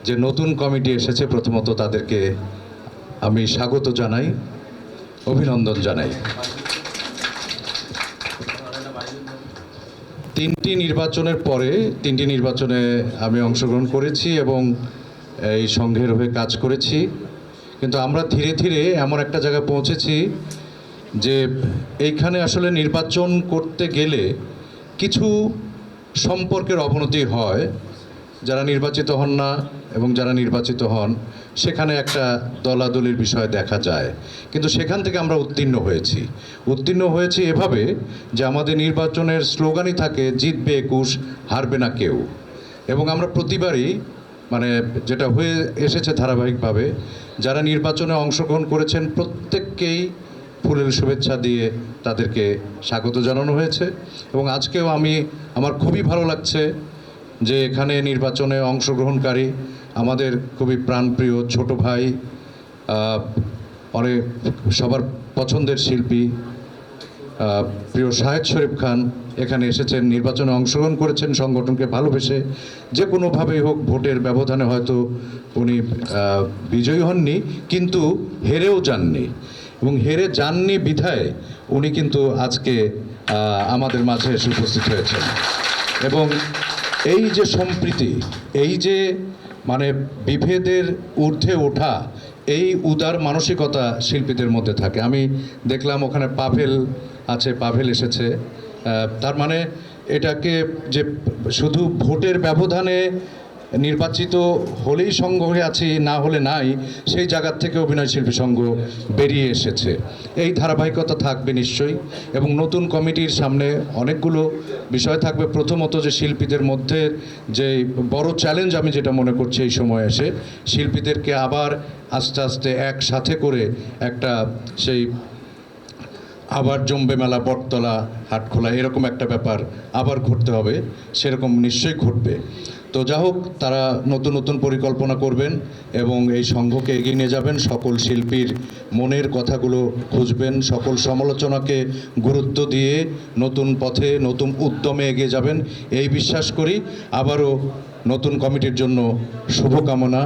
যে নতুন কমিটি এসেছে প্রথমত তাদেরকে আমি স্বাগত জানাই, অভিনন্দন জানাই। তিনটি নির্বাচনে আমি অংশগ্রহণ করেছি এবং এই সংঘের হয়ে কাজ করেছি, কিন্তু আমরা ধীরে ধীরে এমন একটা জায়গায় পৌঁছেছি যে এইখানে আসলে নির্বাচন করতে গেলে কিছু সম্পর্কের অবনতি হয়। যারা নির্বাচিত হন না এবং যারা নির্বাচিত হন সেখানে একটা দলাদলির বিষয় দেখা যায়, কিন্তু সেখান থেকে আমরা উত্তীর্ণ হয়েছি এভাবে যে আমাদের নির্বাচনের স্লোগানই থাকে জিতবে 21, হারবে না কেউ। এবং আমরা প্রতিবারই যেটা হয়ে এসেছে ধারাবাহিকভাবে, যারা নির্বাচনে অংশগ্রহণ করেছেন প্রত্যেককেই ফুলের শুভেচ্ছা দিয়ে তাদেরকে স্বাগত জানানো হয়েছে। এবং আজকেও আমার খুবই ভালো লাগছে যে এখানে নির্বাচনে অংশগ্রহণকারী আমাদের খুবই প্রাণপ্রিয় ছোট ভাই, অনেক সবার পছন্দের শিল্পী প্রিয় শাহেদ শরীফ খান এখানে এসেছেন, নির্বাচনে অংশগ্রহণ করেছেন সংগঠনকে ভালোবেসে। যে কোনোভাবেই হোক ভোটের ব্যবধানে হয়তো উনি বিজয়ী হননি, কিন্তু হেরেও যাননি, এবং হেরে যাননি বিধায় উনি কিন্তু আজকে আমাদের মাঝে এসে উপস্থিত হয়েছেন। এবং এই যে সম্প্রীতি, এই যে বিভেদের ঊর্ধ্বে ওঠা, এই উদার মানসিকতা শিল্পীদের মধ্যে থাকে। আমি দেখলাম ওখানে পাভেল এসেছে, তার এটাকে যে শুধু ভোটের ব্যবধানে নির্বাচিত হলেই সংঘে আছি, না হলে নাই, সেই জায়গার থেকে অভিনয় শিল্পী সংঘ বেরিয়ে এসেছে। এই ধারাবাহিকতা থাকবে নিশ্চয়ই, এবং নতুন কমিটির সামনে অনেকগুলো বিষয় থাকবে। প্রথমত যে শিল্পীদের মধ্যে যে বড় চ্যালেঞ্জ আমি যেটা মনে করছি এই সময় এসে, শিল্পীদেরকে আবার আস্তে আস্তে একসাথে করে একটা সেই আবার জম্বে মেলা, বটতলা, হাটখোলা এরকম একটা ব্যাপার আবার ঘটতে হবে, সেরকম নিশ্চয়ই ঘটবে। তো যা হোক, তারা নতুন নতুন পরিকল্পনা করবেন এবং এই সংঘকে এগিয়ে নিয়ে যাবেন, সকল শিল্পীর মনের কথাগুলো খুঁজবেন, সকল সমালোচনাকে গুরুত্ব দিয়ে নতুন পথে নতুন উদ্যমে এগিয়ে যাবেন এই বিশ্বাস করি। আবারও নতুন কমিটির জন্য শুভকামনা।